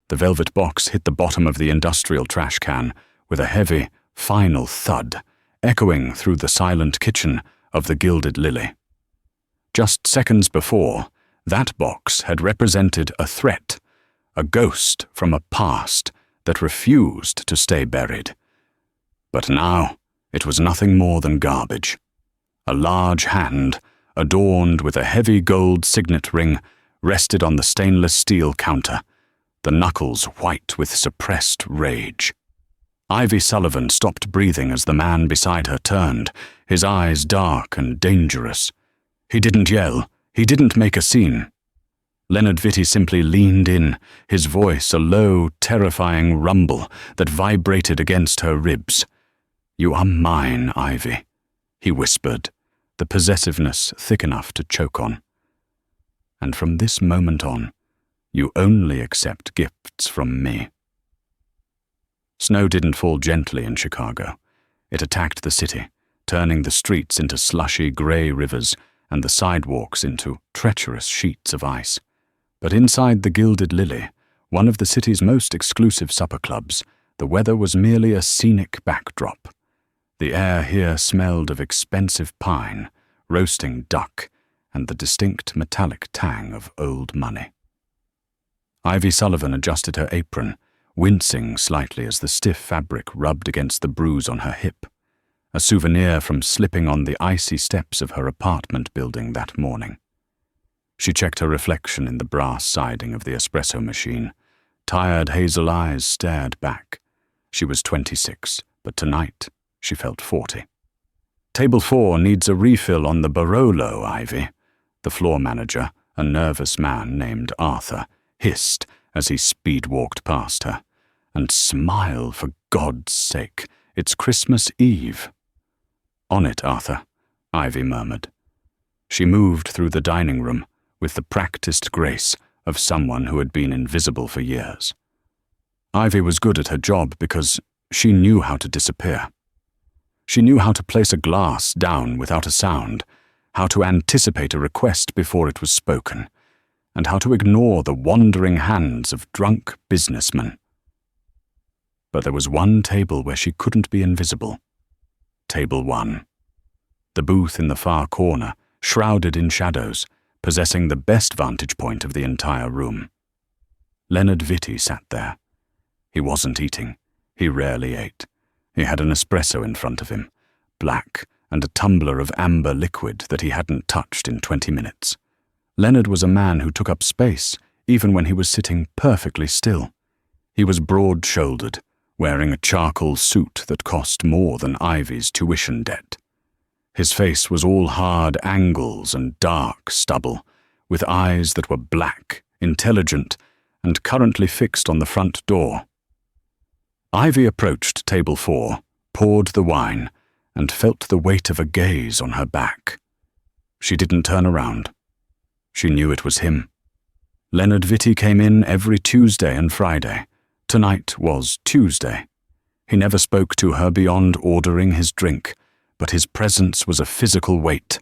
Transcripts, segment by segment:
The velvet box hit the bottom of the industrial trash can with a heavy, final thud, echoing through the silent kitchen of the Gilded Lily. Just seconds before, that box had represented a threat, a ghost from a past that refused to stay buried. But now, it was nothing more than garbage. A large hand, adorned with a heavy gold signet ring, rested on the stainless steel counter, the knuckles white with suppressed rage. Ivy Sullivan stopped breathing as the man beside her turned, his eyes dark and dangerous. He didn't yell, he didn't make a scene. Leonard Vitti simply leaned in, his voice a low, terrifying rumble that vibrated against her ribs. "You are mine, Ivy," he whispered, the possessiveness thick enough to choke on. "And from this moment on, you only accept gifts from me." Snow didn't fall gently in Chicago. It attacked the city, turning the streets into slushy grey rivers and the sidewalks into treacherous sheets of ice. But inside the Gilded Lily, one of the city's most exclusive supper clubs, the weather was merely a scenic backdrop. The air here smelled of expensive pine, roasting duck, and the distinct metallic tang of old money. Ivy Sullivan adjusted her apron, wincing slightly as the stiff fabric rubbed against the bruise on her hip, a souvenir from slipping on the icy steps of her apartment building that morning. She checked her reflection in the brass siding of the espresso machine. Tired hazel eyes stared back. She was 26, but tonight she felt 40. "Table 4 needs a refill on the Barolo, Ivy," the floor manager, a nervous man named Arthur, hissed as he speed-walked past her. "And smile, for God's sake. It's Christmas Eve." "On it, Arthur," Ivy murmured. She moved through the dining room with the practiced grace of someone who had been invisible for years. Ivy was good at her job because she knew how to disappear. She knew how to place a glass down without a sound, how to anticipate a request before it was spoken, and how to ignore the wandering hands of drunk businessmen. But there was one table where she couldn't be invisible. Table 1. The booth in the far corner, shrouded in shadows, possessing the best vantage point of the entire room. Leonard Vitti sat there. He wasn't eating. He rarely ate. He had an espresso in front of him, black, and a tumbler of amber liquid that he hadn't touched in 20 minutes. Leonard was a man who took up space, even when he was sitting perfectly still. He was broad-shouldered, wearing a charcoal suit that cost more than Ivy's tuition debt. His face was all hard angles and dark stubble, with eyes that were black, intelligent, and currently fixed on the front door. Ivy approached table 4, poured the wine, and felt the weight of a gaze on her back. She didn't turn around. She knew it was him. Leonard Vitti came in every Tuesday and Friday. Tonight was Tuesday. He never spoke to her beyond ordering his drink, but his presence was a physical weight,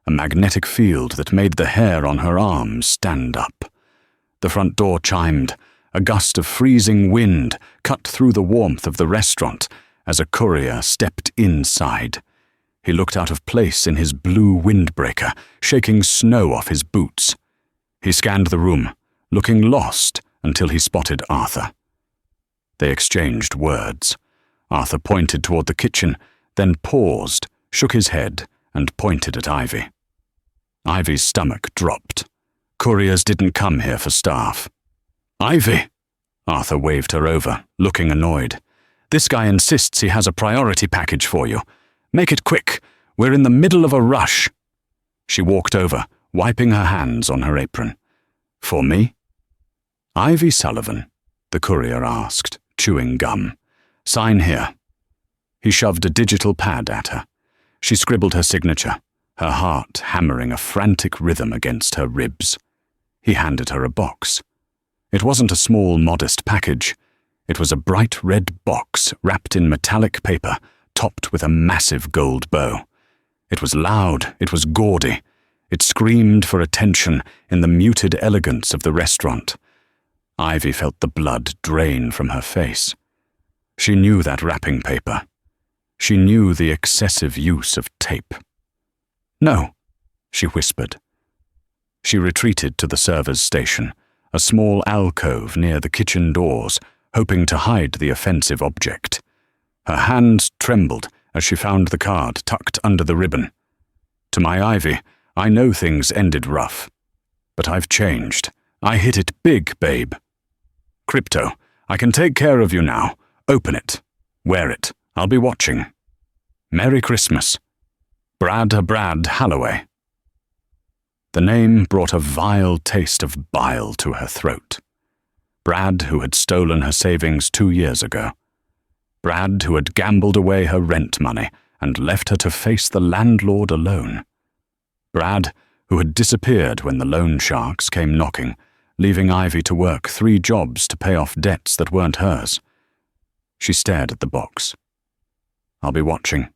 a magnetic field that made the hair on her arms stand up. The front door chimed. A gust of freezing wind cut through the warmth of the restaurant as a courier stepped inside. He looked out of place in his blue windbreaker, shaking snow off his boots. He scanned the room, looking lost until he spotted Arthur. They exchanged words. Arthur pointed toward the kitchen, then paused, shook his head, and pointed at Ivy. Ivy's stomach dropped. Couriers didn't come here for staff. "Ivy!" Arthur waved her over, looking annoyed. "This guy insists he has a priority package for you. Make it quick. We're in the middle of a rush." She walked over, wiping her hands on her apron. "For me?" "Ivy Sullivan," the courier asked, chewing gum. "Sign here." He shoved a digital pad at her. She scribbled her signature, her heart hammering a frantic rhythm against her ribs. He handed her a box. It wasn't a small, modest package. It was a bright red box wrapped in metallic paper, topped with a massive gold bow. It was loud, it was gaudy. It screamed for attention in the muted elegance of the restaurant. Ivy felt the blood drain from her face. She knew that wrapping paper. She knew the excessive use of tape. "No," she whispered. She retreated to the server's station, a small alcove near the kitchen doors, hoping to hide the offensive object. Her hands trembled as she found the card tucked under the ribbon. "To my Ivy, I know things ended rough. But I've changed. I hit it big, babe. Crypto, I can take care of you now. Open it. Wear it. I'll be watching. Merry Christmas. Brad Halloway." The name brought a vile taste of bile to her throat. Brad, who had stolen her savings 2 years ago. Brad, who had gambled away her rent money and left her to face the landlord alone. Brad, who had disappeared when the loan sharks came knocking, leaving Ivy to work 3 jobs to pay off debts that weren't hers. She stared at the box. "I'll be watching."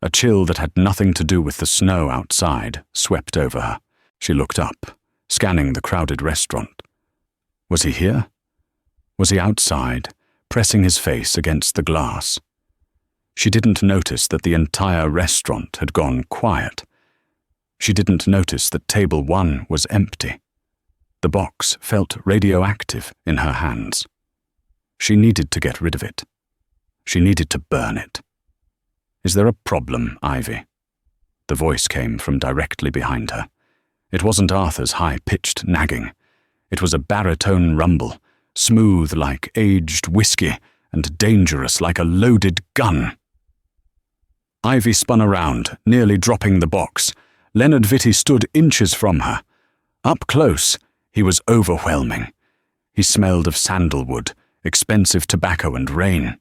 A chill that had nothing to do with the snow outside swept over her. She looked up, scanning the crowded restaurant. Was he here? Was he outside, pressing his face against the glass? She didn't notice that the entire restaurant had gone quiet. She didn't notice that table 1 was empty. The box felt radioactive in her hands. She needed to get rid of it. She needed to burn it. "Is there a problem, Ivy?" The voice came from directly behind her. It wasn't Arthur's high-pitched nagging. It was a baritone rumble, smooth like aged whiskey and dangerous like a loaded gun. Ivy spun around, nearly dropping the box. Leonard Vitti stood inches from her. Up close, he was overwhelming. He smelled of sandalwood, expensive tobacco and rain.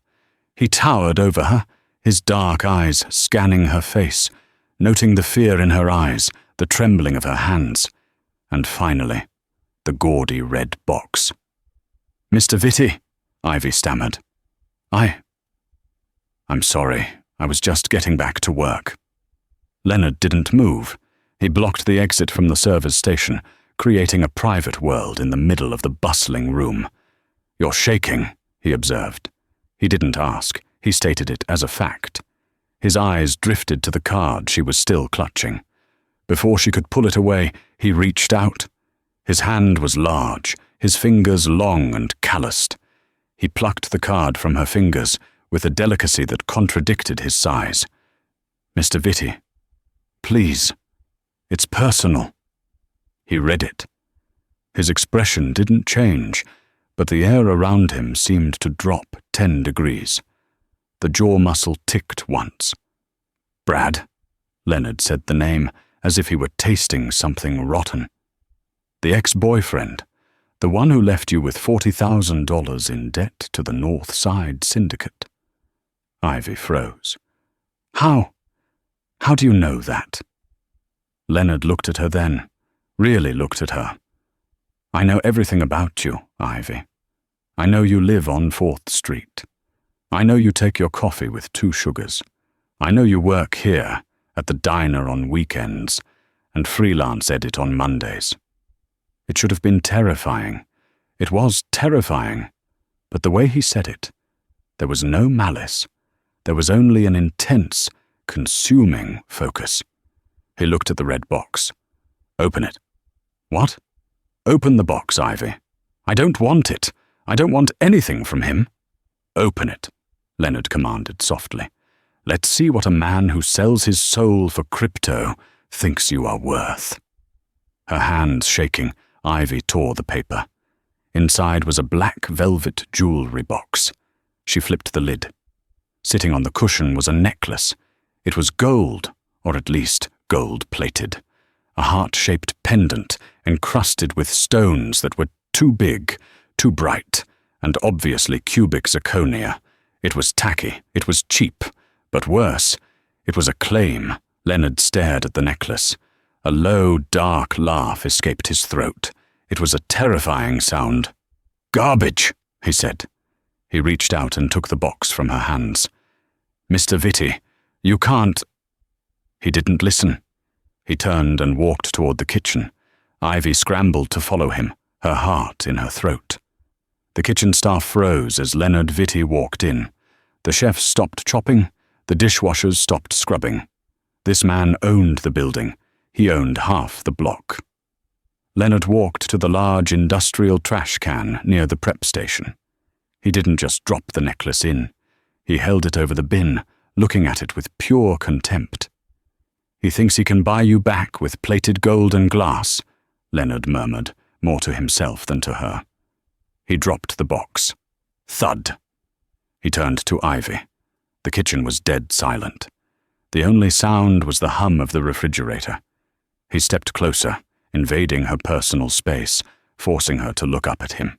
He towered over her, his dark eyes scanning her face, noting the fear in her eyes, the trembling of her hands, and finally, the gaudy red box. "Mr. Vitti," Ivy stammered. I'm sorry, I was just getting back to work." Leonard didn't move. He blocked the exit from the server's station, creating a private world in the middle of the bustling room. "You're shaking," he observed. He didn't ask. He stated it as a fact. His eyes drifted to the card she was still clutching. Before she could pull it away, he reached out. His hand was large, his fingers long and calloused. He plucked the card from her fingers with a delicacy that contradicted his size. "Mr. Vitti, please, it's personal." He read it. His expression didn't change, but the air around him seemed to drop 10 degrees. The jaw muscle ticked once. "Brad," Leonard said the name, as if he were tasting something rotten. "The ex-boyfriend, the one who left you with $40,000 in debt to the North Side Syndicate." Ivy froze. How do you know that?" Leonard looked at her then, really looked at her. "I know everything about you, Ivy. I know you live on 4th Street. I know you take your coffee with 2 sugars. I know you work here, at the diner on weekends, and freelance edit on Mondays. It should have been terrifying. It was terrifying. But the way he said it, there was no malice. There was only an intense, consuming focus. He looked at the red box. "Open it." "What?" "Open the box, Ivy. I don't want it. I don't want anything from him." "Open it," Leonard commanded softly. "Let's see what a man who sells his soul for crypto thinks you are worth." Her hands shaking, Ivy tore the paper. Inside was a black velvet jewelry box. She flipped the lid. Sitting on the cushion was a necklace. It was gold, or at least gold-plated. A heart-shaped pendant encrusted with stones that were too big, too bright, and obviously cubic zirconia. It was tacky, it was cheap, but worse, it was a claim. Leonard stared at the necklace. A low, dark laugh escaped his throat. It was a terrifying sound. "Garbage," he said. He reached out and took the box from her hands. "Mr. Vitti, you can't—" He didn't listen. He turned and walked toward the kitchen. Ivy scrambled to follow him, her heart in her throat. The kitchen staff froze as Leonard Vitti walked in. The chefs stopped chopping, the dishwashers stopped scrubbing. This man owned the building. He owned half the block. Leonard walked to the large industrial trash can near the prep station. He didn't just drop the necklace in. He held it over the bin, looking at it with pure contempt. "He thinks he can buy you back with plated gold and glass," Leonard murmured, more to himself than to her. He dropped the box. Thud. He turned to Ivy. The kitchen was dead silent. The only sound was the hum of the refrigerator. He stepped closer, invading her personal space, forcing her to look up at him.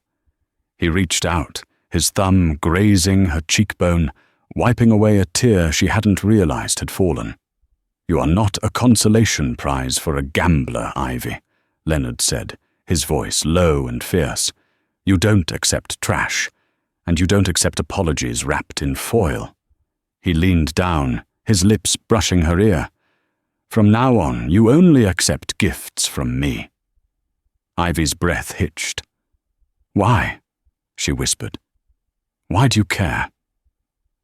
He reached out, his thumb grazing her cheekbone, wiping away a tear she hadn't realized had fallen. "You are not a consolation prize for a gambler, Ivy," Leonard said, his voice low and fierce. "You don't accept trash, and you don't accept apologies wrapped in foil." He leaned down, his lips brushing her ear. "From now on, you only accept gifts from me." Ivy's breath hitched. "Why?" she whispered. "Why do you care?"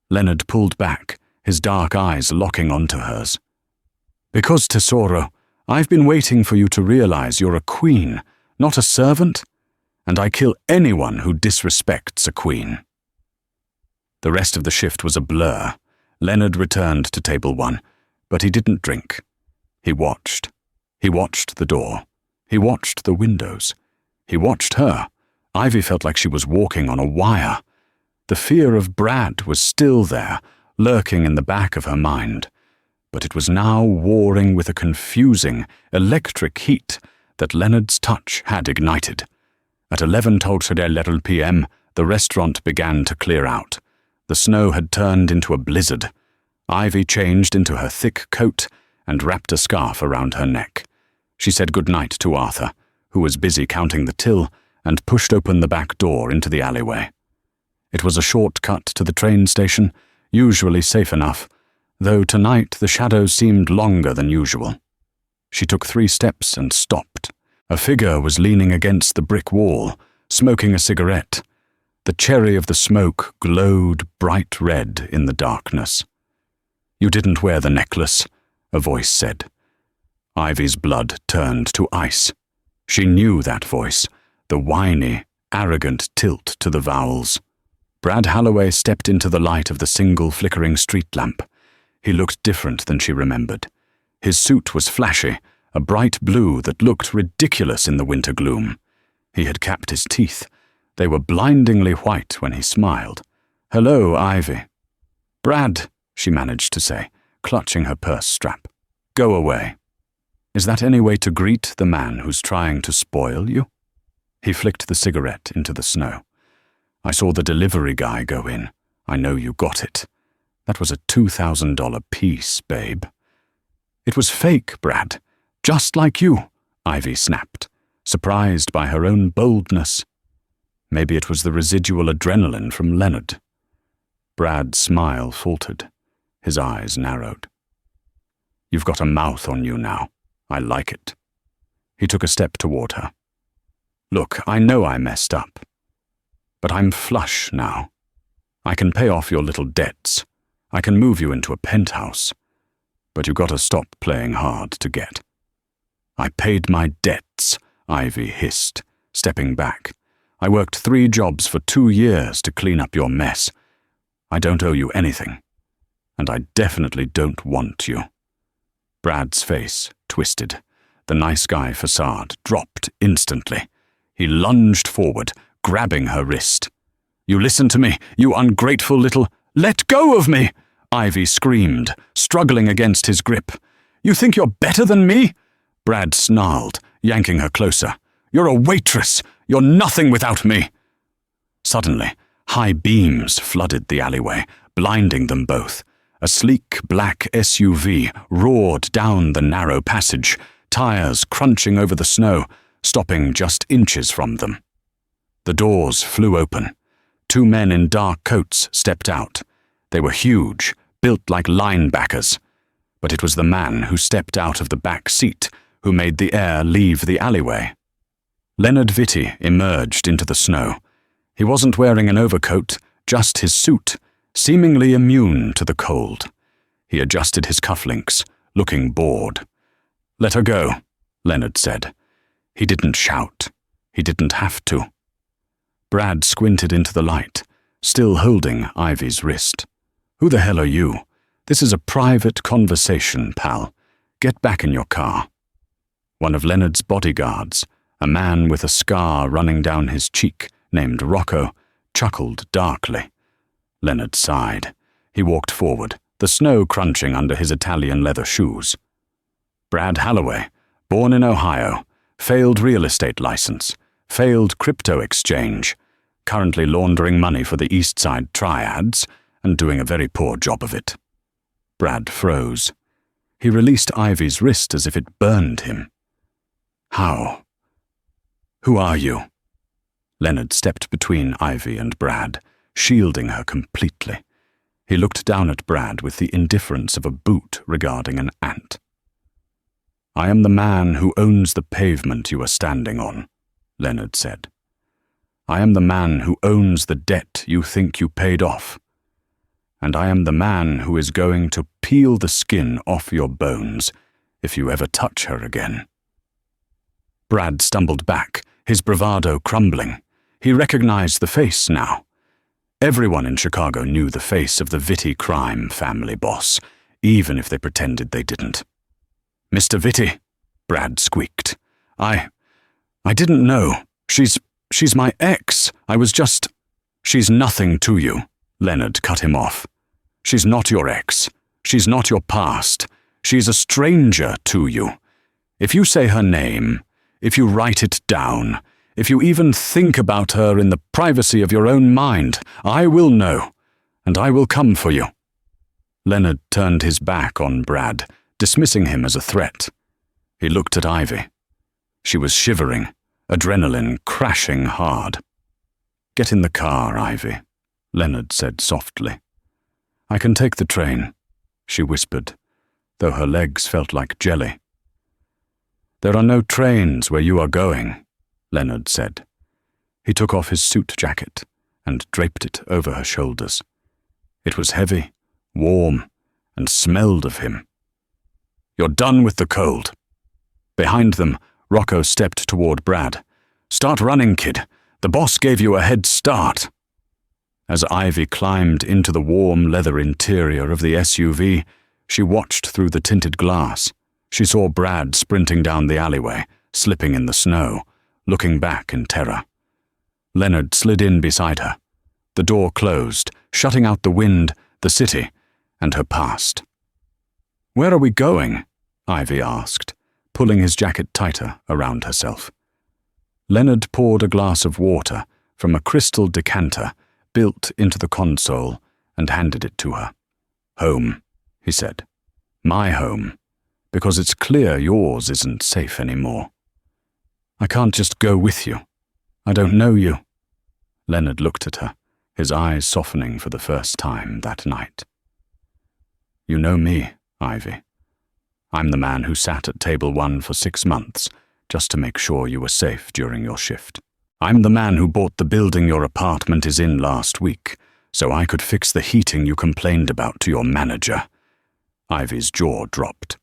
Leonard pulled back, his dark eyes locking onto hers. "Because, Tesoro, I've been waiting for you to realize you're a queen, not a servant, and I kill anyone who disrespects a queen." The rest of the shift was a blur. Leonard returned to table 1, but he didn't drink. He watched. He watched the door. He watched the windows. He watched her. Ivy felt like she was walking on a wire. The fear of Brad was still there, lurking in the back of her mind, but it was now warring with a confusing, electric heat that Leonard's touch had ignited. At 11:30 p.m., the restaurant began to clear out. The snow had turned into a blizzard. Ivy changed into her thick coat and wrapped a scarf around her neck. She said goodnight to Arthur, who was busy counting the till, and pushed open the back door into the alleyway. It was a short cut to the train station, usually safe enough, though tonight the shadows seemed longer than usual. She took 3 steps and stopped. A figure was leaning against the brick wall, smoking a cigarette. The cherry of the smoke glowed bright red in the darkness. "You didn't wear the necklace," a voice said. Ivy's blood turned to ice. She knew that voice, the whiny, arrogant tilt to the vowels. Brad Halloway stepped into the light of the single flickering street lamp. He looked different than she remembered. His suit was flashy, a bright blue that looked ridiculous in the winter gloom. He had capped his teeth. They were blindingly white when he smiled. "Hello, Ivy." "Brad," she managed to say, clutching her purse strap. "Go away." Is that any way to greet the man who's trying to spoil you? He flicked the cigarette into the snow. "I saw the delivery guy go in. I know you got it. That was a $2,000 piece, babe." "It was fake, Brad. Just like you," Ivy snapped, surprised by her own boldness. Maybe it was the residual adrenaline from Leonard. Brad's smile faltered. His eyes narrowed. "You've got a mouth on you now. I like it." He took a step toward her. "Look, I know I messed up. But I'm flush now. I can pay off your little debts. I can move you into a penthouse. But you gotta stop playing hard to get." "I paid my debts," Ivy hissed, stepping back. "I worked 3 jobs for 2 years to clean up your mess. I don't owe you anything. And I definitely don't want you." Brad's face twisted. The nice guy facade dropped instantly. He lunged forward, grabbing her wrist. "You listen to me, you ungrateful little—" "Let go of me!" Ivy screamed, struggling against his grip. "You think you're better than me?" Brad snarled, yanking her closer. "You're a waitress! You're nothing without me!" Suddenly, high beams flooded the alleyway, blinding them both. A sleek black SUV roared down the narrow passage, tires crunching over the snow, stopping just inches from them. The doors flew open. 2 men in dark coats stepped out. They were huge, built like linebackers. But it was the man who stepped out of the back seat who made the air leave the alleyway. Leonard Vitti emerged into the snow. He wasn't wearing an overcoat, just his suit, seemingly immune to the cold. He adjusted his cufflinks, looking bored. "Let her go," Leonard said. He didn't shout. He didn't have to. Brad squinted into the light, still holding Ivy's wrist. "Who the hell are you? This is a private conversation, pal. Get back in your car." One of Leonard's bodyguards, a man with a scar running down his cheek, named Rocco, chuckled darkly. Leonard sighed. He walked forward, the snow crunching under his Italian leather shoes. Brad Halloway, born in Ohio, failed real estate license, failed crypto exchange, currently laundering money for the East Side triads, and doing a very poor job of it. Brad froze. He released Ivy's wrist as if it burned him. "How? Who are you?" Leonard stepped between Ivy and Brad, shielding her completely. He looked down at Brad with the indifference of a boot regarding an ant. "I am the man who owns the pavement you are standing on," Leonard said. "I am the man who owns the debt you think you paid off. And I am the man who is going to peel the skin off your bones if you ever touch her again." Brad stumbled back, his bravado crumbling. He recognized the face now. Everyone in Chicago knew the face of the Vitti crime family boss, even if they pretended they didn't. "Mr. Vitti," Brad squeaked. I didn't know. She's my ex. I was just—" "She's nothing to you," Leonard cut him off. "She's not your ex. She's not your past. She's a stranger to you. If you say her name, if you write it down, if you even think about her in the privacy of your own mind, I will know, and I will come for you." Leonard turned his back on Brad, dismissing him as a threat. He looked at Ivy. She was shivering, adrenaline crashing hard. "Get in the car, Ivy," Leonard said softly. "I can take the train," she whispered, though her legs felt like jelly. "There are no trains where you are going," Leonard said. He took off his suit jacket and draped it over her shoulders. It was heavy, warm, and smelled of him. "You're done with the cold." Behind them, Rocco stepped toward Brad. "Start running, kid. The boss gave you a head start." As Ivy climbed into the warm leather interior of the SUV, she watched through the tinted glass. She saw Brad sprinting down the alleyway, slipping in the snow, looking back in terror. Leonard slid in beside her. The door closed, shutting out the wind, the city, and her past. "Where are we going?" Ivy asked, pulling his jacket tighter around herself. Leonard poured a glass of water from a crystal decanter built into the console and handed it to her. "Home," he said. "My home, because it's clear yours isn't safe anymore." "I can't just go with you. I don't know you." Leonard looked at her, his eyes softening for the first time that night. "You know me, Ivy. I'm the man who sat at table 1 for 6 months, just to make sure you were safe during your shift. I'm the man who bought the building your apartment is in last week, so I could fix the heating you complained about to your manager." Ivy's jaw dropped.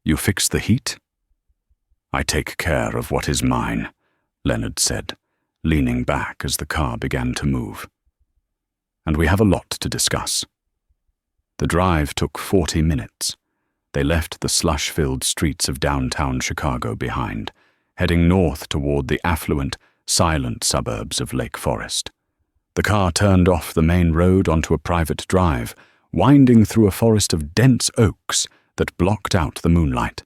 You fix the heat?" "I take care of what is mine," Leonard said, leaning back as the car began to move. "And we have a lot to discuss." The drive took 40 minutes. They left the slush-filled streets of downtown Chicago behind, heading north toward the affluent, silent suburbs of Lake Forest. The car turned off the main road onto a private drive, winding through a forest of dense oaks that blocked out the moonlight.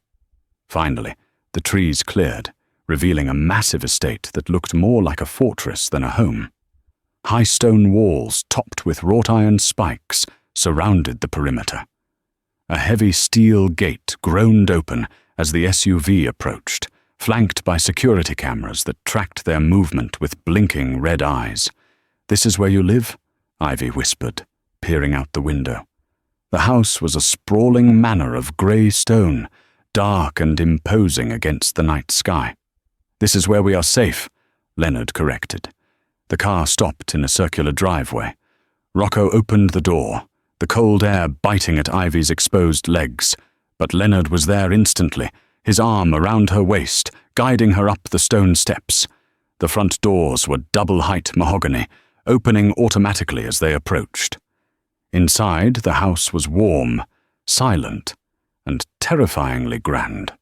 Finally, the trees cleared, revealing a massive estate that looked more like a fortress than a home. High stone walls topped with wrought iron spikes surrounded the perimeter. A heavy steel gate groaned open as the SUV approached, flanked by security cameras that tracked their movement with blinking red eyes. "This is where you live?" Ivy whispered, peering out the window. The house was a sprawling manor of grey stone, dark and imposing against the night sky. "This is where we are safe," Leonard corrected. The car stopped in a circular driveway. Rocco opened the door, the cold air biting at Ivy's exposed legs, but Leonard was there instantly, his arm around her waist, guiding her up the stone steps. The front doors were double-height mahogany, opening automatically as they approached. Inside, the house was warm, silent, and terrifyingly grand.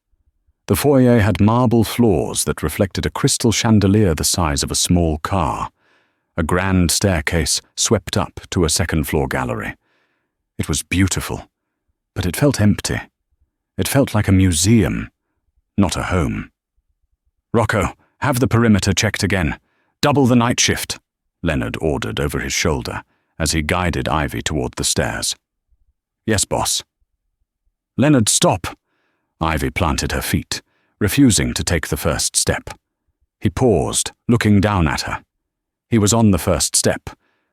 The foyer had marble floors that reflected a crystal chandelier the size of a small car. A grand staircase swept up to a second-floor gallery. It was beautiful, but it felt empty. It felt like a museum, not a home. "Rocco, have the perimeter checked again. Double the night shift," Leonard ordered over his shoulder as he guided Ivy toward the stairs. "Yes, boss." "Leonard, stop!" Ivy planted her feet, refusing to take the first step. He paused, looking down at her. He was on the first step,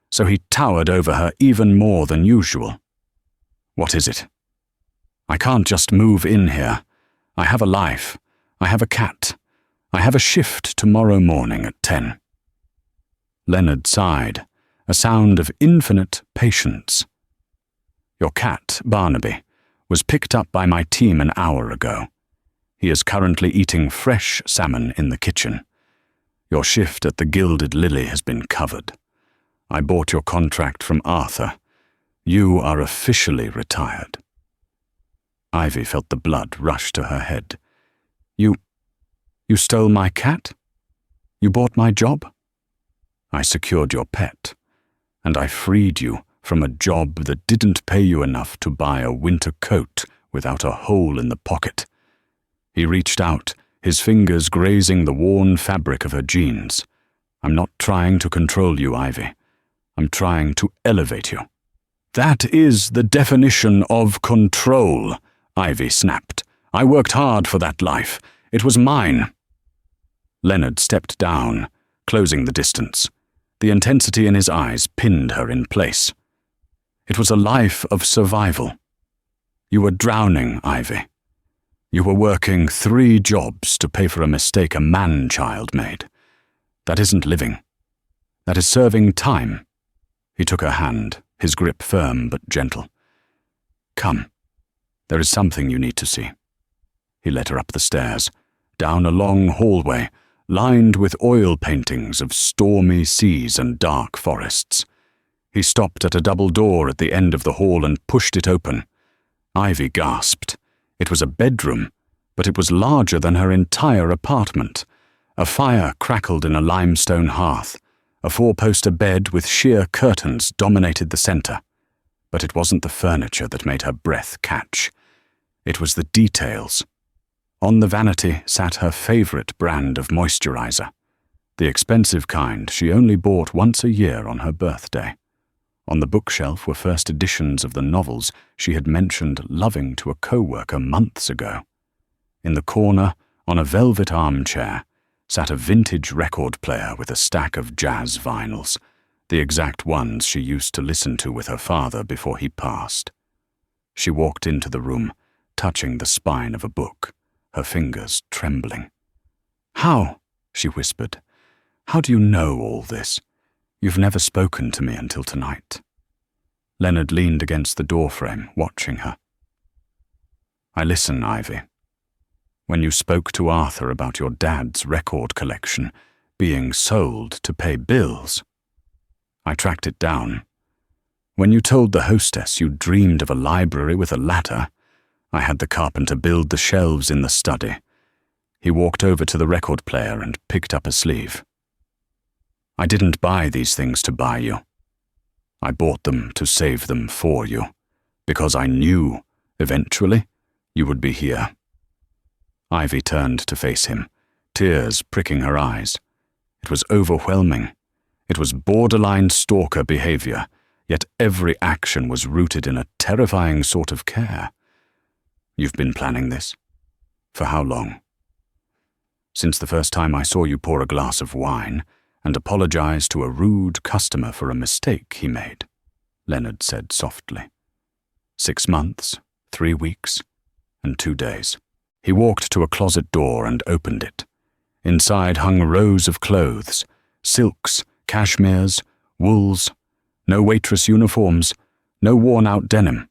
so he towered over her even more than usual. "What is it?" "I can't just move in here. I have a life. I have a cat. I have a shift tomorrow morning at 10. Leonard sighed, a sound of infinite patience. "Your cat, Barnaby, was picked up by my team an hour ago. He is currently eating fresh salmon in the kitchen. Your shift at the Gilded Lily has been covered. I bought your contract from Arthur. You are officially retired." Ivy felt the blood rush to her head. You stole my cat? You bought my job?" "I secured your pet, and I freed you from a job that didn't pay you enough to buy a winter coat without a hole in the pocket." He reached out, his fingers grazing the worn fabric of her jeans. "I'm not trying to control you, Ivy. I'm trying to elevate you." "That is the definition of control," Ivy snapped. "I worked hard for that life. It was mine." Leonard stepped down, closing the distance. The intensity in his eyes pinned her in place. "It was a life of survival. You were drowning, Ivy. You were working 3 jobs to pay for a mistake a man-child made. That isn't living. That is serving time." He took her hand, his grip firm but gentle. "Come. There is something you need to see." He led her up the stairs, down a long hallway, lined with oil paintings of stormy seas and dark forests. He stopped at a double door at the end of the hall and pushed it open. Ivy gasped. It was a bedroom, but it was larger than her entire apartment. A fire crackled in a limestone hearth. A 4-poster bed with sheer curtains dominated the center. But it wasn't the furniture that made her breath catch. It was the details. On the vanity sat her favorite brand of moisturizer, the expensive kind she only bought once a year on her birthday. On the bookshelf were first editions of the novels she had mentioned loving to a co-worker months ago. In the corner, on a velvet armchair, sat a vintage record player with a stack of jazz vinyls, the exact ones she used to listen to with her father before he passed. She walked into the room, touching the spine of a book, her fingers trembling. "How?" she whispered. "How do you know all this? You've never spoken to me until tonight." Leonard leaned against the doorframe, watching her. "I listen, Ivy. When you spoke to Arthur about your dad's record collection being sold to pay bills, I tracked it down. When you told the hostess you dreamed of a library with a ladder, I had the carpenter build the shelves in the study." He walked over to the record player and picked up a sleeve. "I didn't buy these things to buy you. I bought them to save them for you, because I knew, eventually, you would be here." Ivy turned to face him, tears pricking her eyes. It was overwhelming. It was borderline stalker behavior, yet every action was rooted in a terrifying sort of care. "You've been planning this? For how long?" "Since the first time I saw you pour a glass of wine and apologize to a rude customer for a mistake he made," Leonard said softly. 6 months, 3 weeks, and 2 days. He walked to a closet door and opened it. Inside hung rows of clothes, silks, cashmeres, wools, no waitress uniforms, no worn-out denim.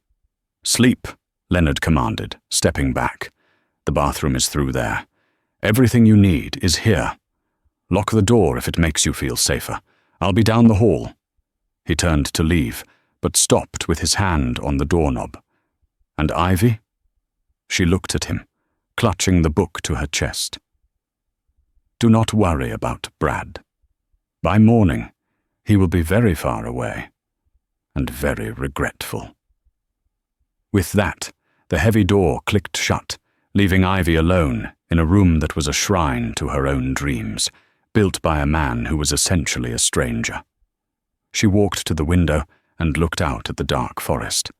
"Sleep," Leonard commanded, stepping back. "The bathroom is through there. Everything you need is here. Lock the door if it makes you feel safer. I'll be down the hall." He turned to leave, but stopped with his hand on the doorknob. "And Ivy?" She looked at him, clutching the book to her chest. "Do not worry about Brad. By morning, he will be very far away, and very regretful." With that, the heavy door clicked shut, leaving Ivy alone in a room that was a shrine to her own dreams, built by a man who was essentially a stranger. She walked to the window and looked out at the dark forest.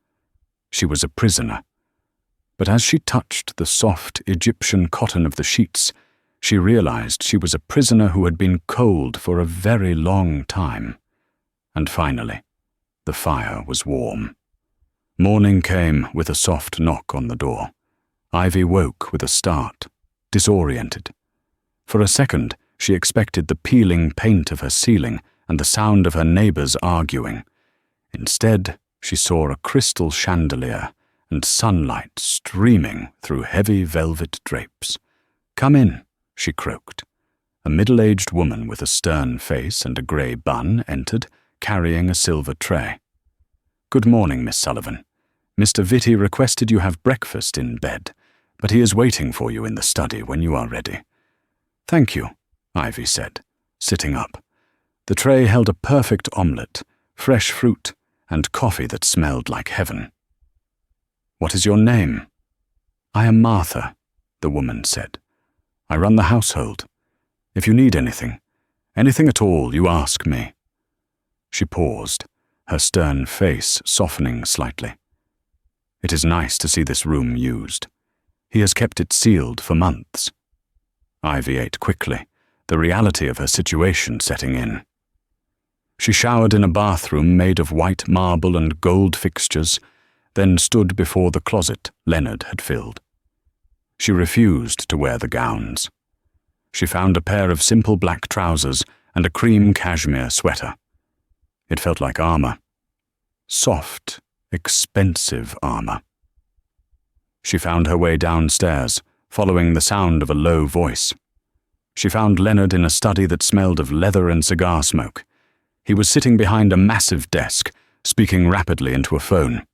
She was a prisoner. But as she touched the soft Egyptian cotton of the sheets, she realized she was a prisoner who had been cold for a very long time. And finally, the fire was warm. Morning came with a soft knock on the door. Ivy woke with a start, disoriented. For a second, she expected the peeling paint of her ceiling and the sound of her neighbors arguing. Instead, she saw a crystal chandelier and sunlight streaming through heavy velvet drapes. "Come in," she croaked. A middle-aged woman with a stern face and a grey bun entered, carrying a silver tray. "Good morning, Miss Sullivan. Mr. Vitti requested you have breakfast in bed, but he is waiting for you in the study when you are ready." "Thank you," Ivy said, sitting up. The tray held a perfect omelette, fresh fruit, and coffee that smelled like heaven. "What is your name?" "I am Martha," the woman said. "I run the household. If you need anything at all, you ask me." She paused, her stern face softening slightly. "It is nice to see this room used. He has kept it sealed for months." Ivy ate quickly, the reality of her situation setting in. She showered in a bathroom made of white marble and gold fixtures, then stood before the closet Leonard had filled. She refused to wear the gowns. She found a pair of simple black trousers and a cream cashmere sweater. It felt like armor. Soft, expensive armor. She found her way downstairs, following the sound of a low voice. She found Leonard in a study that smelled of leather and cigar smoke. He was sitting behind a massive desk, speaking rapidly into a phone.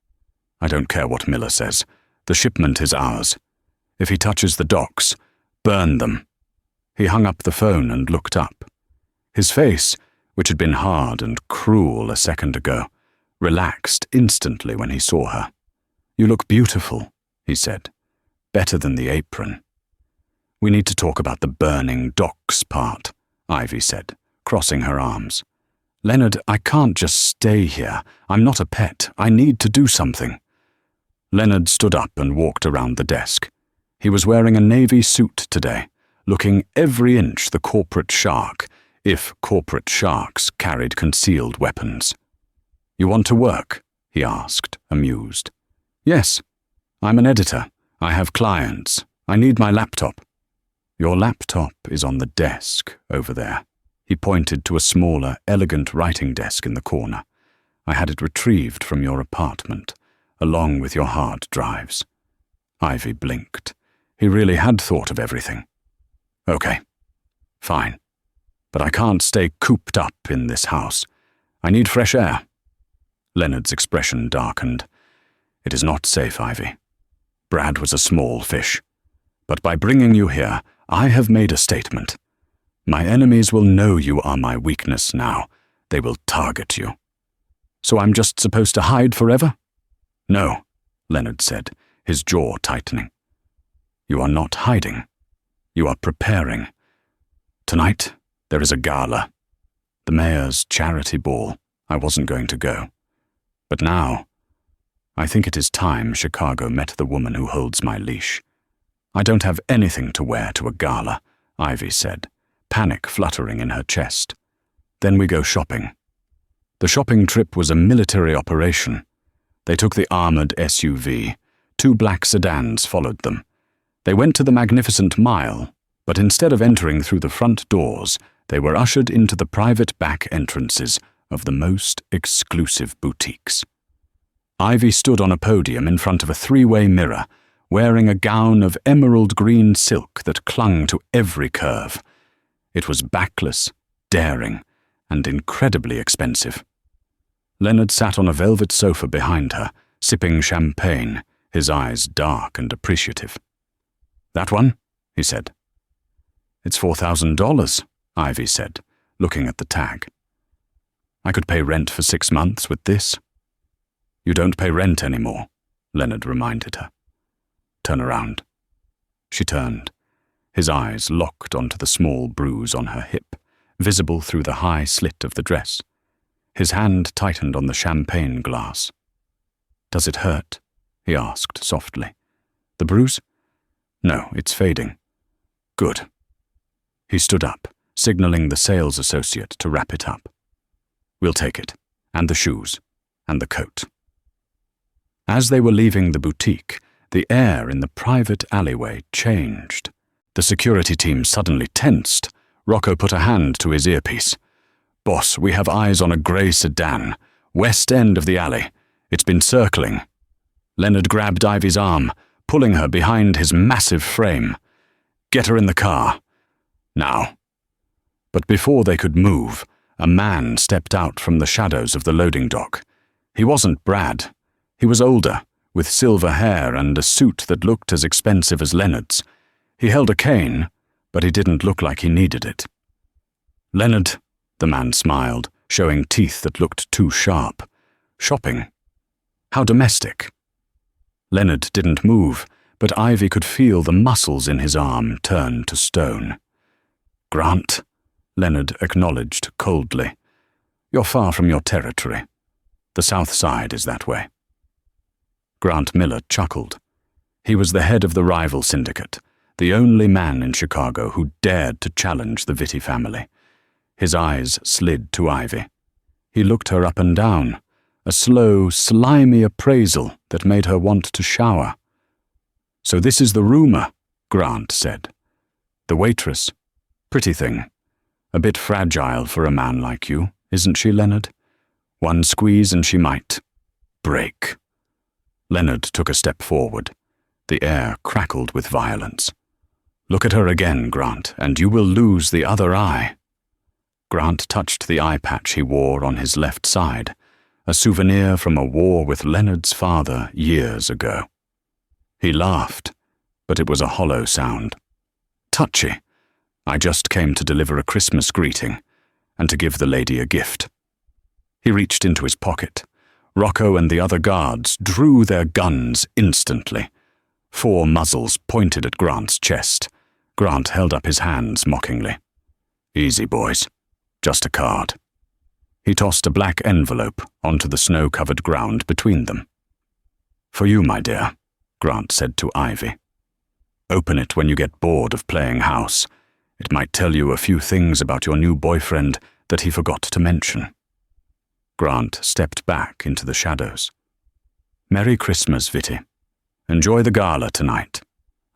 "I don't care what Miller says. The shipment is ours. If he touches the docks, burn them." He hung up the phone and looked up. His face, which had been hard and cruel a second ago, relaxed instantly when he saw her. "You look beautiful," he said. "Better than the apron." "We need to talk about the burning docks part," Ivy said, crossing her arms. "Leonard, I can't just stay here. I'm not a pet. I need to do something." Leonard stood up and walked around the desk. He was wearing a navy suit today, looking every inch the corporate shark, if corporate sharks carried concealed weapons. "You want to work?" he asked, amused. "Yes. I'm an editor. I have clients. I need my laptop." "Your laptop is on the desk over there." He pointed to a smaller, elegant writing desk in the corner. "I had it retrieved from your apartment, along with your hard drives." Ivy blinked. He really had thought of everything. "Okay, fine. But I can't stay cooped up in this house. I need fresh air." Leonard's expression darkened. "It is not safe, Ivy. Brad was a small fish. But by bringing you here, I have made a statement. My enemies will know you are my weakness now. They will target you. So I'm just supposed to hide forever?" "No," Leonard said, his jaw tightening. "You are not hiding. You are preparing. Tonight, there is a gala. The mayor's charity ball. I wasn't going to go. But now, I think it is time Chicago met the woman who holds my leash. I don't have anything to wear to a gala," Ivy said, panic fluttering in her chest. "Then we go shopping." The shopping trip was a military operation. They took the armored SUV. 2 black sedans followed them. They went to the Magnificent Mile, But instead of entering through the front doors, they were ushered into the private back entrances of the most exclusive boutiques. Ivy stood on a podium in front of a three-way mirror, wearing a gown of emerald green silk that clung to every curve. It was backless, daring, and incredibly expensive. Leonard sat on a velvet sofa behind her, sipping champagne, his eyes dark and appreciative. "That one?" he said. "It's $4,000, Ivy said, looking at the tag. "I could pay rent for 6 months with this." "You don't pay rent anymore," Leonard reminded her. "Turn around." She turned, his eyes locked onto the small bruise on her hip, visible through the high slit of the dress. His hand tightened on the champagne glass. "Does it hurt?" he asked softly. "The bruise?" "No, it's fading." "Good." He stood up, signaling the sales associate to wrap it up. "We'll take it, and the shoes, and the coat." As they were leaving the boutique, the air in the private alleyway changed. The security team suddenly tensed. Rocco put a hand to his earpiece. "Boss, we have eyes on a grey sedan, west end of the alley. It's been circling." Leonard grabbed Ivy's arm, pulling her behind his massive frame. "Get her in the car. Now." But before they could move, a man stepped out from the shadows of the loading dock. He wasn't Brad. He was older, with silver hair and a suit that looked as expensive as Leonard's. He held a cane, but he didn't look like he needed it. "Leonard," the man smiled, showing teeth that looked too sharp. "Shopping? How domestic." Leonard didn't move, but Ivy could feel the muscles in his arm turn to stone. "Grant," Leonard acknowledged coldly. "You're far from your territory. The South Side is that way." Grant Miller chuckled. He was the head of the rival syndicate, the only man in Chicago who dared to challenge the Vitti family. His eyes slid to Ivy. He looked her up and down, a slow, slimy appraisal that made her want to shower. "So this is the rumor," Grant said. "The waitress. Pretty thing. A bit fragile for a man like you, isn't she, Leonard? One squeeze and she might break." Leonard took a step forward. The air crackled with violence. "Look at her again, Grant, and you will lose the other eye." Grant touched the eye patch he wore on his left side, a souvenir from a war with Leonard's father years ago. He laughed, but it was a hollow sound. "Touchy. I just came to deliver a Christmas greeting, and to give the lady a gift." He reached into his pocket. Rocco and the other guards drew their guns instantly. 4 muzzles pointed at Grant's chest. Grant held up his hands mockingly. "Easy, boys. Just a card." He tossed a black envelope onto the snow-covered ground between them. "For you, my dear," Grant said to Ivy. "Open it when you get bored of playing house. It might tell you a few things about your new boyfriend that he forgot to mention." Grant stepped back into the shadows. "Merry Christmas, Vitti. Enjoy the gala tonight.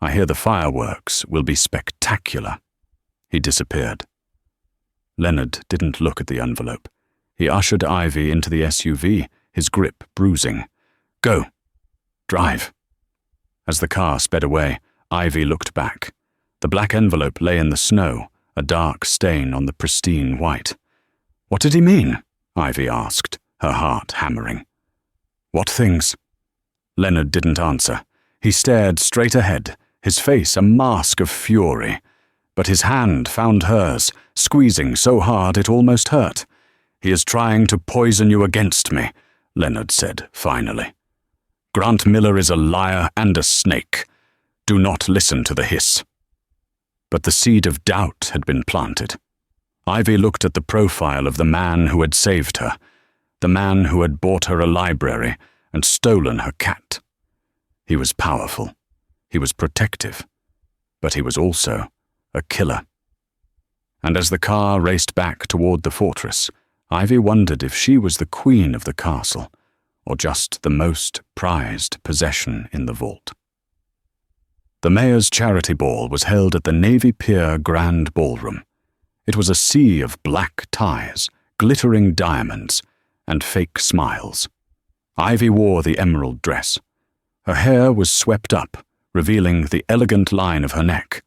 I hear the fireworks will be spectacular." He disappeared. Leonard didn't look at the envelope. He ushered Ivy into the SUV, his grip bruising. "Go. Drive." As the car sped away, Ivy looked back. The black envelope lay in the snow, a dark stain on the pristine white. "What did he mean?" Ivy asked, her heart hammering. "What things?" Leonard didn't answer. He stared straight ahead, his face a mask of fury. But his hand found hers, squeezing so hard it almost hurt. "He is trying to poison you against me," Leonard said finally. "Grant Miller is a liar and a snake. Do not listen to the hiss." But the seed of doubt had been planted. Ivy looked at the profile of the man who had saved her, the man who had bought her a library and stolen her cat. He was powerful. He was protective. But he was also a killer. And as the car raced back toward the fortress, Ivy wondered if she was the queen of the castle, or just the most prized possession in the vault. The mayor's charity ball was held at the Navy Pier Grand Ballroom. It was a sea of black ties, glittering diamonds, and fake smiles. Ivy wore the emerald dress. Her hair was swept up, revealing the elegant line of her neck.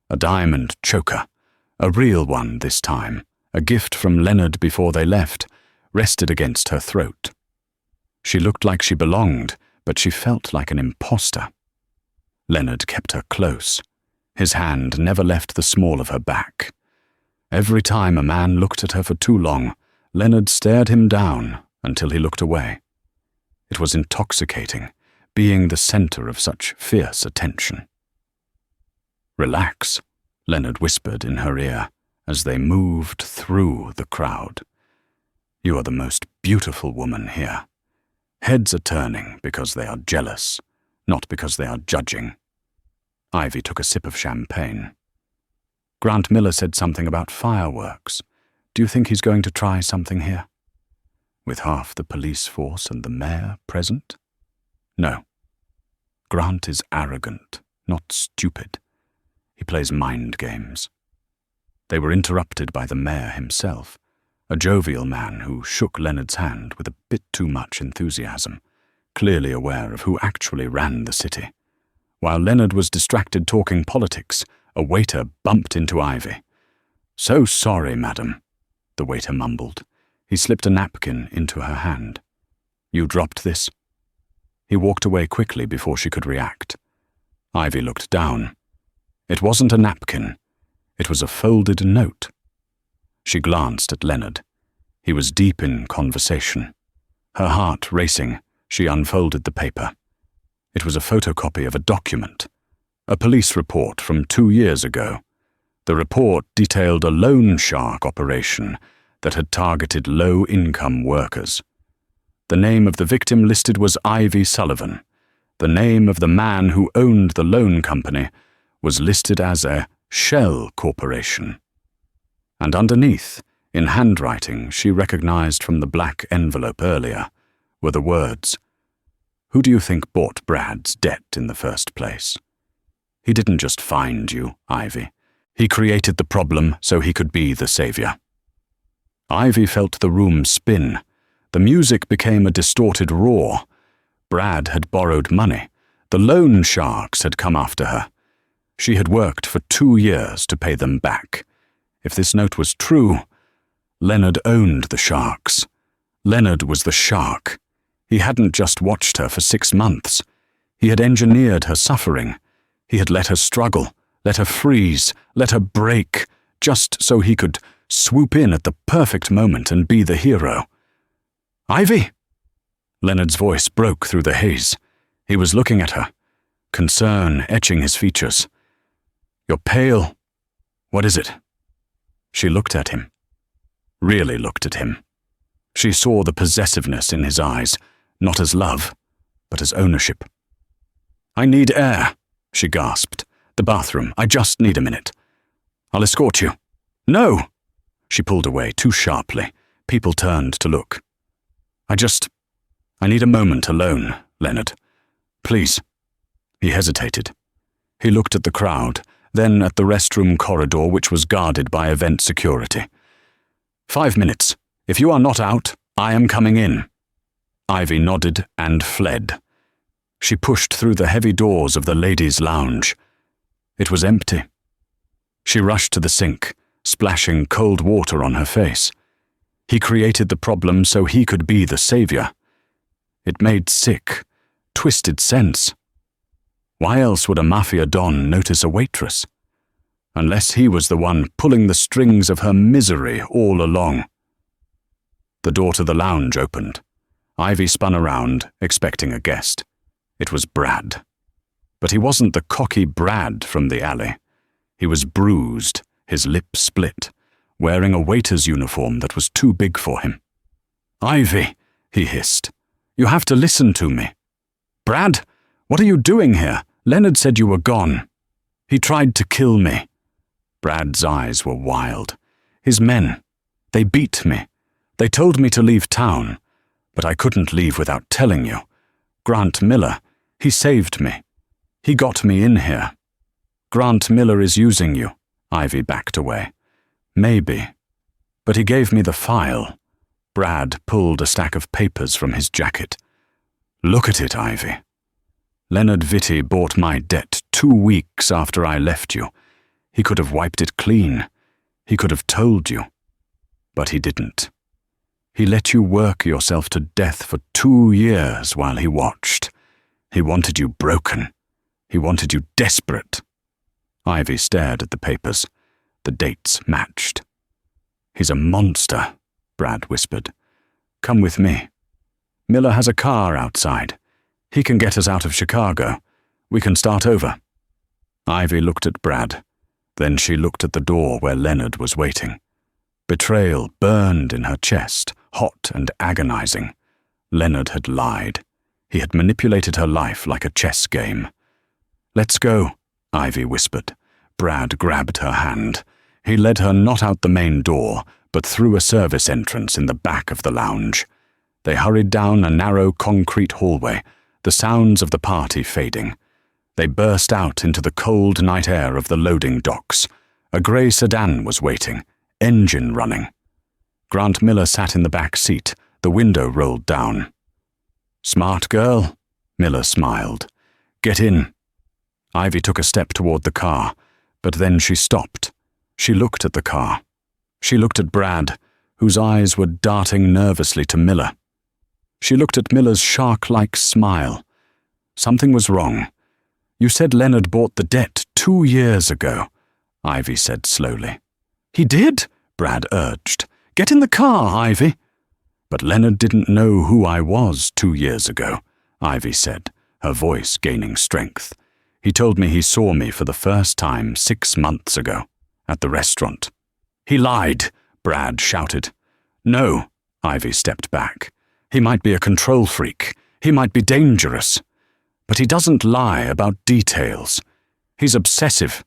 A diamond choker, a real one this time, a gift from Leonard before they left, rested against her throat. She looked like she belonged, but she felt like an imposter. Leonard kept her close. His hand never left the small of her back. Every time a man looked at her for too long, Leonard stared him down until he looked away. It was intoxicating, being the center of such fierce attention. "Relax," Leonard whispered in her ear as they moved through the crowd. "You are the most beautiful woman here. Heads are turning because they are jealous, not because they are judging." Ivy took a sip of champagne. "Grant Miller said something about fireworks. Do you think he's going to try something here? With half the police force and the mayor present? No. Grant is arrogant, not stupid. He plays mind games." They were interrupted by the mayor himself, a jovial man who shook Leonard's hand with a bit too much enthusiasm, clearly aware of who actually ran the city. While Leonard was distracted talking politics, a waiter bumped into Ivy. "So sorry, madam," the waiter mumbled. He slipped a napkin into her hand. "You dropped this?" He walked away quickly before she could react. Ivy looked down. It wasn't a napkin. It was a folded note. She glanced at Leonard. He was deep in conversation. Her heart racing, she unfolded the paper. It was a photocopy of a document, a police report from 2 years ago. The report detailed a loan shark operation that had targeted low-income workers. The name of the victim listed was Ivy Sullivan. The name of the man who owned the loan company was listed as a shell corporation. And underneath, in handwriting she recognized from the black envelope earlier, were the words, "Who do you think bought Brad's debt in the first place? He didn't just find you, Ivy. He created the problem so he could be the savior." Ivy felt the room spin. The music became a distorted roar. Brad had borrowed money. The loan sharks had come after her. She had worked for 2 years to pay them back. If this note was true, Leonard owned the sharks. Leonard was the shark. He hadn't just watched her for 6 months. He had engineered her suffering. He had let her struggle, let her freeze, let her break, just so he could swoop in at the perfect moment and be the hero. "Ivy!" Leonard's voice broke through the haze. He was looking at her, concern etching his features. "You're pale. What is it?" She looked at him. Really looked at him. She saw the possessiveness in his eyes, not as love, but as ownership. "I need air," she gasped. "The bathroom. I just need a minute." "I'll escort you." "No!" She pulled away too sharply. People turned to look. I need a moment alone, Leonard. Please." He hesitated. He looked at the crowd, then at the restroom corridor which was guarded by event security. 5 minutes. If you are not out, I am coming in." Ivy nodded and fled. She pushed through the heavy doors of the ladies' lounge. It was empty. She rushed to the sink, splashing cold water on her face. He created the problem so he could be the savior. It made sick, twisted sense. Why else would a mafia don notice a waitress? Unless he was the one pulling the strings of her misery all along. The door to the lounge opened. Ivy spun around, expecting a guest. It was Brad. But he wasn't the cocky Brad from the alley. He was bruised, his lip split, wearing a waiter's uniform that was too big for him. "Ivy," he hissed, "you have to listen to me." "Brad, what are you doing here? Leonard said you were gone. He tried to kill me." Brad's eyes were wild. "His men, they beat me. They told me to leave town, but I couldn't leave without telling you. Grant Miller, he saved me. He got me in here. Grant Miller is using you. Ivy backed away. Maybe. But he gave me the file. Brad pulled a stack of papers from his jacket. Look at it, Ivy. Leonard Vitti bought my debt 2 weeks after I left you. He could have wiped it clean. He could have told you. But he didn't. He let you work yourself to death for 2 years while he watched. He wanted you broken. He wanted you desperate. Ivy stared at the papers. The dates matched. He's a monster, Brad whispered. Come with me. Miller has a car outside. He can get us out of Chicago. We can start over. Ivy looked at Brad. Then she looked at the door where Leonard was waiting. Betrayal burned in her chest, hot and agonizing. Leonard had lied. He had manipulated her life like a chess game. Let's go, Ivy whispered. Brad grabbed her hand. He led her not out the main door, but through a service entrance in the back of the lounge. They hurried down a narrow concrete hallway, the sounds of the party fading. They burst out into the cold night air of the loading docks. A grey sedan was waiting, engine running. Grant Miller sat in the back seat, the window rolled down. Smart girl, Miller smiled. Get in. Ivy took a step toward the car, but then she stopped. She looked at the car. She looked at Brad, whose eyes were darting nervously to Miller. She looked at Miller's shark-like smile. Something was wrong. You said Leonard bought the debt 2 years ago, Ivy said slowly. He did, Brad urged. Get in the car, Ivy. But Leonard didn't know who I was 2 years ago, Ivy said, her voice gaining strength. He told me he saw me for the first time 6 months ago, at the restaurant. He lied, Brad shouted. No, Ivy stepped back. He might be a control freak. He might be dangerous. But he doesn't lie about details. He's obsessive.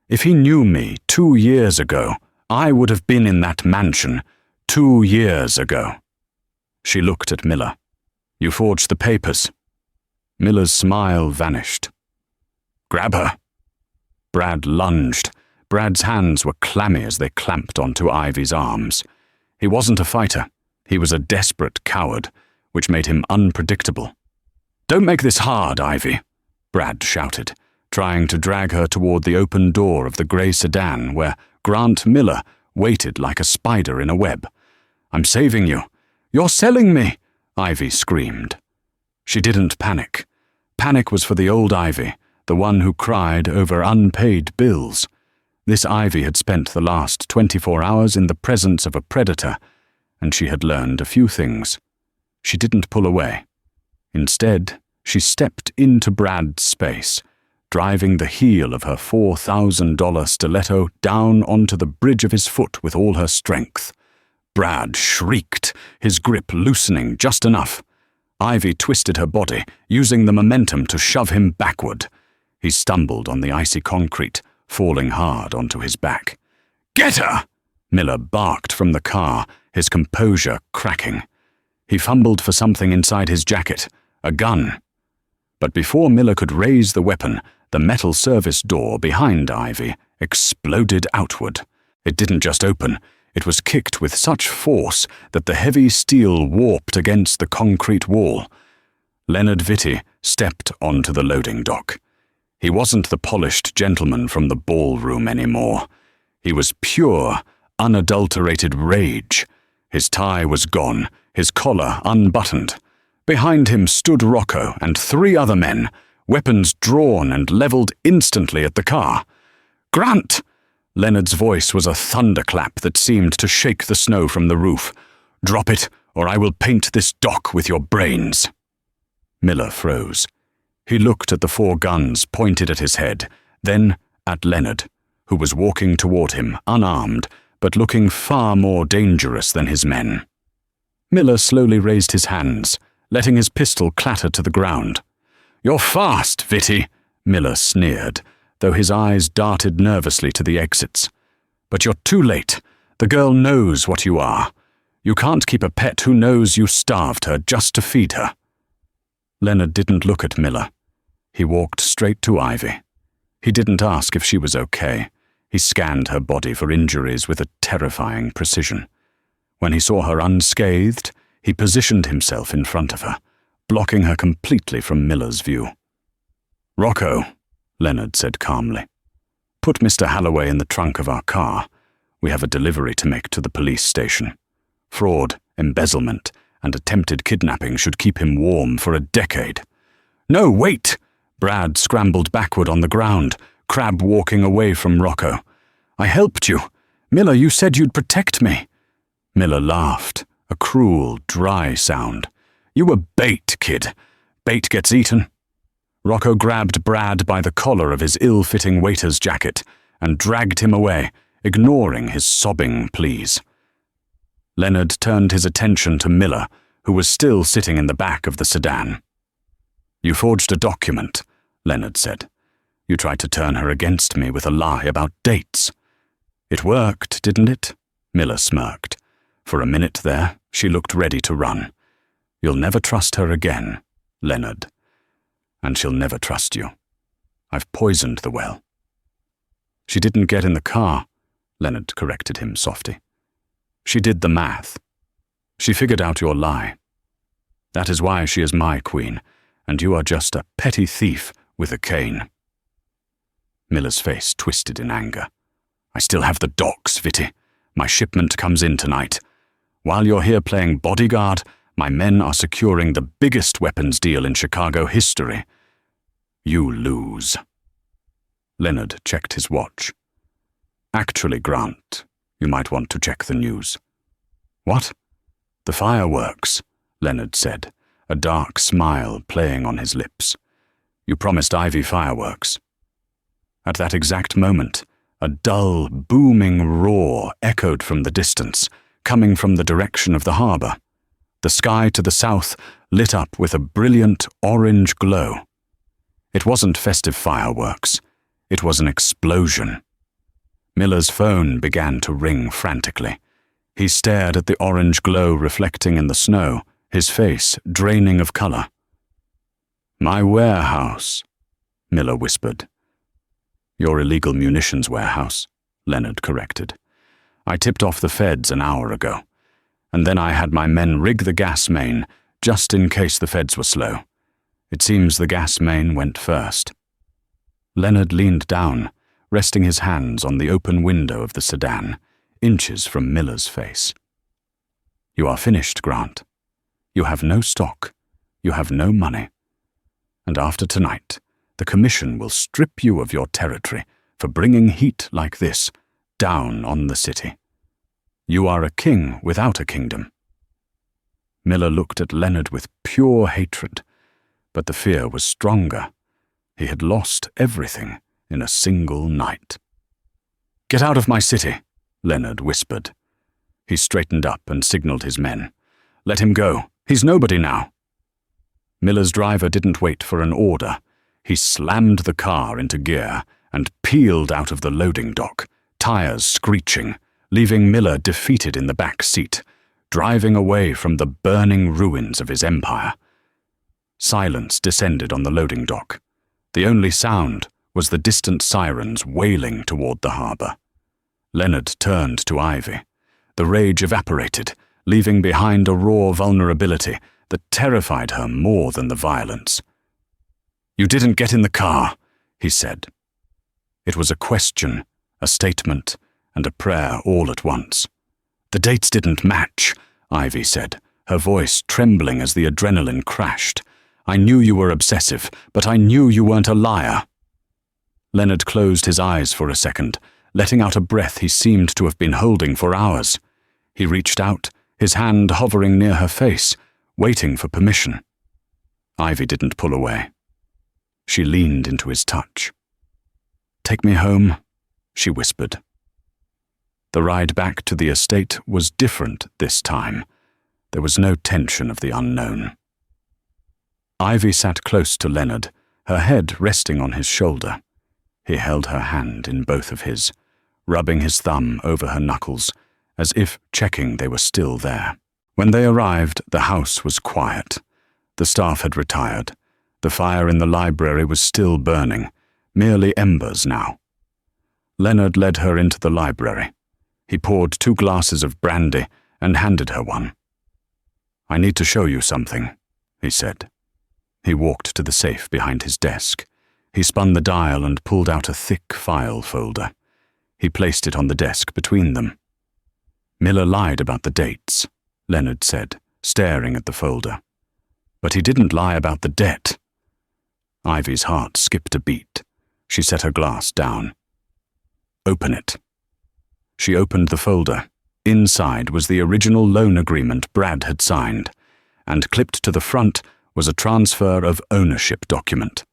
If he knew me 2 years ago, I would have been in that mansion 2 years ago. She looked at Miller. You forged the papers. Miller's smile vanished. Grab her. Brad lunged. Brad's hands were clammy as they clamped onto Ivy's arms. He wasn't a fighter. He was a desperate coward, which made him unpredictable. Don't make this hard, Ivy, Brad shouted, trying to drag her toward the open door of the grey sedan where Grant Miller waited like a spider in a web. I'm saving you. You're selling me, Ivy screamed. She didn't panic. Panic was for the old Ivy, the one who cried over unpaid bills. This Ivy had spent the last 24 hours in the presence of a predator, and she had learned a few things. She didn't pull away. Instead, she stepped into Brad's space, driving the heel of her $4,000 stiletto down onto the bridge of his foot with all her strength. Brad shrieked, his grip loosening just enough. Ivy twisted her body, using the momentum to shove him backward. He stumbled on the icy concrete, falling hard onto his back. Get her! Miller barked from the car, his composure cracking. He fumbled for something inside his jacket, a gun. But before Miller could raise the weapon, the metal service door behind Ivy exploded outward. It didn't just open, it was kicked with such force that the heavy steel warped against the concrete wall. Leonard Vitti stepped onto the loading dock. He wasn't the polished gentleman from the ballroom anymore. He was pure, unadulterated rage. His tie was gone, his collar unbuttoned. Behind him stood Rocco and 3 other men, weapons drawn and leveled instantly at the car. Grant! Leonard's voice was a thunderclap that seemed to shake the snow from the roof. Drop it, or I will paint this dock with your brains. Miller froze. He looked at the 4 guns pointed at his head, then at Leonard, who was walking toward him, unarmed, but looking far more dangerous than his men. Miller slowly raised his hands, letting his pistol clatter to the ground. You're fast, Vitti, Miller sneered, though his eyes darted nervously to the exits. But you're too late. The girl knows what you are. You can't keep a pet who knows you starved her just to feed her. Leonard didn't look at Miller. He walked straight to Ivy. He didn't ask if she was okay. He scanned her body for injuries with a terrifying precision. When he saw her unscathed, he positioned himself in front of her, blocking her completely from Miller's view. "Rocco," Leonard said calmly, "put Mr. Halloway in the trunk of our car. We have a delivery to make to the police station. Fraud, embezzlement, and attempted kidnapping should keep him warm for a decade." "No, wait!" Brad scrambled backward on the ground, Crab walking away from Rocco. "I helped you. Miller, you said you'd protect me." Miller laughed, a cruel, dry sound. "You were bait, kid. Bait gets eaten." Rocco grabbed Brad by the collar of his ill-fitting waiter's jacket and dragged him away, ignoring his sobbing pleas. Leonard turned his attention to Miller, who was still sitting in the back of the sedan. "You forged a document," Leonard said. "You tried to turn her against me with a lie about dates." "It worked, didn't it?" Miller smirked. For a minute there, she looked ready to run. "You'll never trust her again, Leonard. And she'll never trust you. I've poisoned the well." "She didn't get in the car," Leonard corrected him softly. "She did the math. She figured out your lie. That is why she is my queen, and you are just a petty thief with a cane." Miller's face twisted in anger. "I still have the docs, Vitty. My shipment comes in tonight. While you're here playing bodyguard, my men are securing the biggest weapons deal in Chicago history. You lose." Leonard checked his watch. "Actually, Grant, you might want to check the news." "What?" "The fireworks," Leonard said, a dark smile playing on his lips. "You promised Ivy fireworks." At that exact moment, a dull, booming roar echoed from the distance, coming from the direction of the harbor. The sky to the south lit up with a brilliant orange glow. It wasn't festive fireworks. It was an explosion. Miller's phone began to ring frantically. He stared at the orange glow reflecting in the snow, his face draining of color. "My warehouse," Miller whispered. "Your illegal munitions warehouse," Leonard corrected. "I tipped off the feds an hour ago, and then I had my men rig the gas main just in case the feds were slow. It seems the gas main went first." Leonard leaned down, resting his hands on the open window of the sedan, inches from Miller's face. "You are finished, Grant. You have no stock. You have no money. And after tonight, the Commission will strip you of your territory for bringing heat like this down on the city. You are a king without a kingdom." Miller looked at Leonard with pure hatred, but the fear was stronger. He had lost everything in a single night. "Get out of my city," Leonard whispered. He straightened up and signaled his men. "Let him go. He's nobody now." Miller's driver didn't wait for an order. He slammed the car into gear and peeled out of the loading dock, tires screeching, leaving Miller defeated in the back seat, driving away from the burning ruins of his empire. Silence descended on the loading dock. The only sound was the distant sirens wailing toward the harbor. Leonard turned to Ivy. The rage evaporated, leaving behind a raw vulnerability that terrified her more than the violence. "You didn't get in the car," he said. It was a question, a statement, and a prayer all at once. "The dates didn't match," Ivy said, her voice trembling as the adrenaline crashed. "I knew you were obsessive, but I knew you weren't a liar." Leonard closed his eyes for a second, letting out a breath he seemed to have been holding for hours. He reached out, his hand hovering near her face, waiting for permission. Ivy didn't pull away. She leaned into his touch. "Take me home," she whispered. The ride back to the estate was different this time. There was no tension of the unknown. Ivy sat close to Leonard, her head resting on his shoulder. He held her hand in both of his, rubbing his thumb over her knuckles, as if checking they were still there. When they arrived, the house was quiet. The staff had retired. The fire in the library was still burning, merely embers now. Leonard led her into the library. He poured 2 glasses of brandy and handed her one. "I need to show you something," he said. He walked to the safe behind his desk. He spun the dial and pulled out a thick file folder. He placed it on the desk between them. "Miller lied about the dates," Leonard said, staring at the folder. "But he didn't lie about the debt." Ivy's heart skipped a beat. She set her glass down. "Open it." She opened the folder. Inside was the original loan agreement Brad had signed, and clipped to the front was a transfer of ownership document.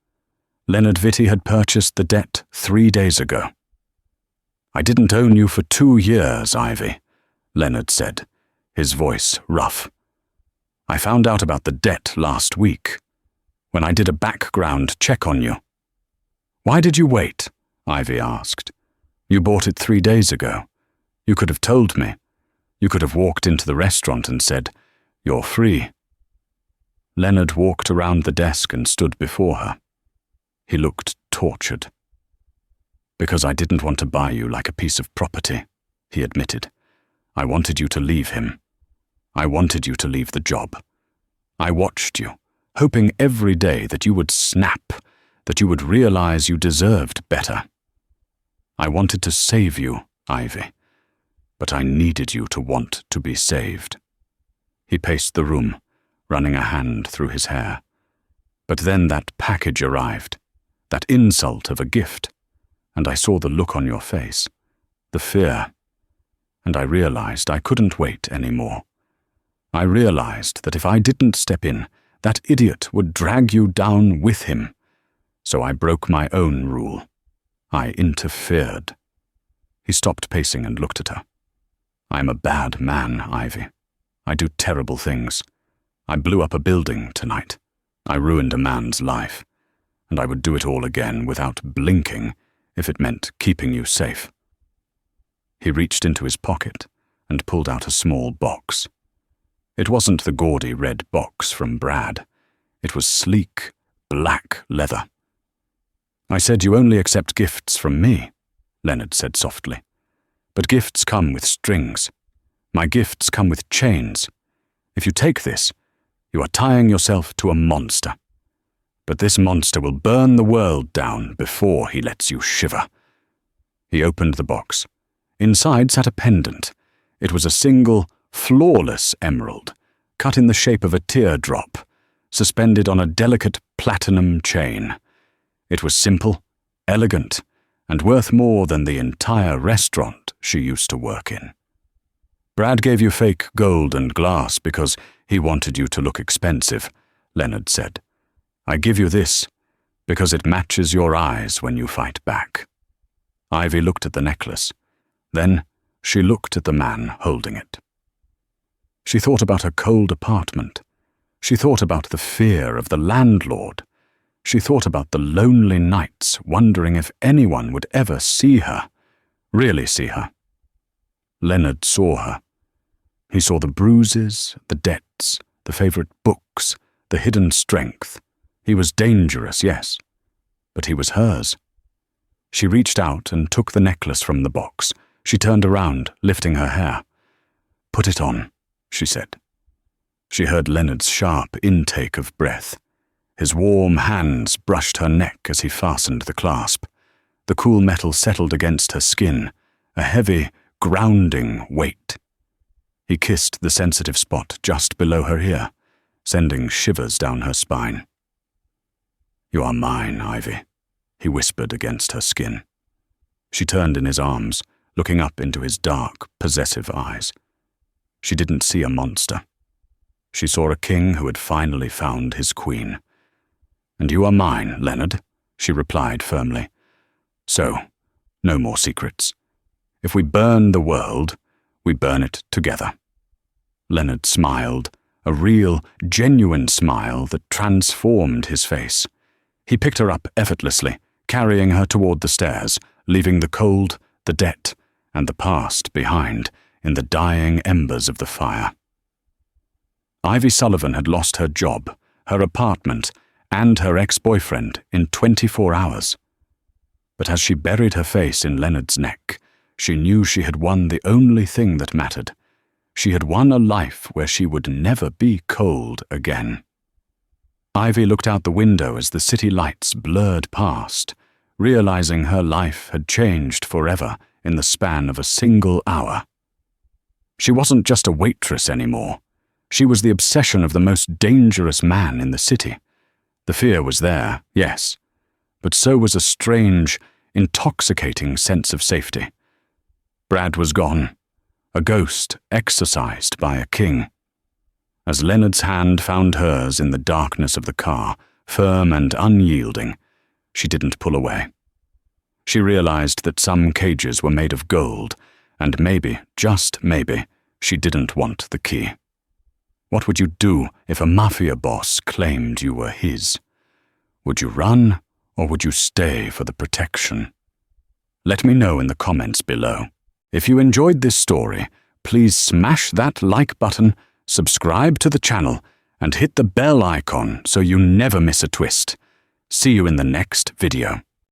Leonard Vitti had purchased the debt 3 days ago. "I didn't own you for 2 years, Ivy," Leonard said, his voice rough. "I found out about the debt last week, when I did a background check on you." "Why did you wait?" Ivy asked. "You bought it 3 days ago. You could have told me. You could have walked into the restaurant and said, 'You're free.'" Leonard walked around the desk and stood before her. He looked tortured. "Because I didn't want to buy you like a piece of property," he admitted. "I wanted you to leave him. I wanted you to leave the job. I watched you, hoping every day that you would snap, that you would realize you deserved better. I wanted to save you, Ivy, but I needed you to want to be saved." He paced the room, running a hand through his hair. "But then that package arrived, that insult of a gift, and I saw the look on your face, the fear, and I realized I couldn't wait anymore. I realized that if I didn't step in, that idiot would drag you down with him. So I broke my own rule. I interfered." He stopped pacing and looked at her. "I'm a bad man, Ivy. I do terrible things. I blew up a building tonight. I ruined a man's life. And I would do it all again without blinking if it meant keeping you safe." He reached into his pocket and pulled out a small box. It wasn't the gaudy red box from Brad. It was sleek, black leather. "I said you only accept gifts from me," Leonard said softly. "But gifts come with strings. My gifts come with chains. If you take this, you are tying yourself to a monster. But this monster will burn the world down before he lets you shiver." He opened the box. Inside sat a pendant. It was a single, flawless emerald, cut in the shape of a teardrop, suspended on a delicate platinum chain. It was simple, elegant, and worth more than the entire restaurant she used to work in. "Brad gave you fake gold and glass because he wanted you to look expensive," Leonard said. "I give you this because it matches your eyes when you fight back." Ivy looked at the necklace. Then she looked at the man holding it. She thought about her cold apartment. She thought about the fear of the landlord. She thought about the lonely nights, wondering if anyone would ever see her, really see her. Leonard saw her. He saw the bruises, the debts, the favorite books, the hidden strength. He was dangerous, yes, but he was hers. She reached out and took the necklace from the box. She turned around, lifting her hair. "Put it on," she said. She heard Leonard's sharp intake of breath. His warm hands brushed her neck as he fastened the clasp. The cool metal settled against her skin, a heavy, grounding weight. He kissed the sensitive spot just below her ear, sending shivers down her spine. "You are mine, Ivy," he whispered against her skin. She turned in his arms, looking up into his dark, possessive eyes. She didn't see a monster. She saw a king who had finally found his queen. "And you are mine, Leonard," she replied firmly. "So, no more secrets. If we burn the world, we burn it together." Leonard smiled, a real, genuine smile that transformed his face. He picked her up effortlessly, carrying her toward the stairs, leaving the cold, the debt, and the past behind in the dying embers of the fire. Ivy Sullivan had lost her job, her apartment, and her ex-boyfriend in 24 hours. But as she buried her face in Leonard's neck, she knew she had won the only thing that mattered. She had won a life where she would never be cold again. Ivy looked out the window as the city lights blurred past, realizing her life had changed forever in the span of a single hour. She wasn't just a waitress anymore. She was the obsession of the most dangerous man in the city. The fear was there, yes, but so was a strange, intoxicating sense of safety. Brad was gone, a ghost exorcised by a king. As Leonard's hand found hers in the darkness of the car, firm and unyielding, she didn't pull away. She realized that some cages were made of gold, and maybe, just maybe, she didn't want the key. What would you do if a mafia boss claimed you were his? Would you run, or would you stay for the protection? Let me know in the comments below. If you enjoyed this story, please smash that like button, subscribe to the channel, and hit the bell icon so you never miss a twist. See you in the next video.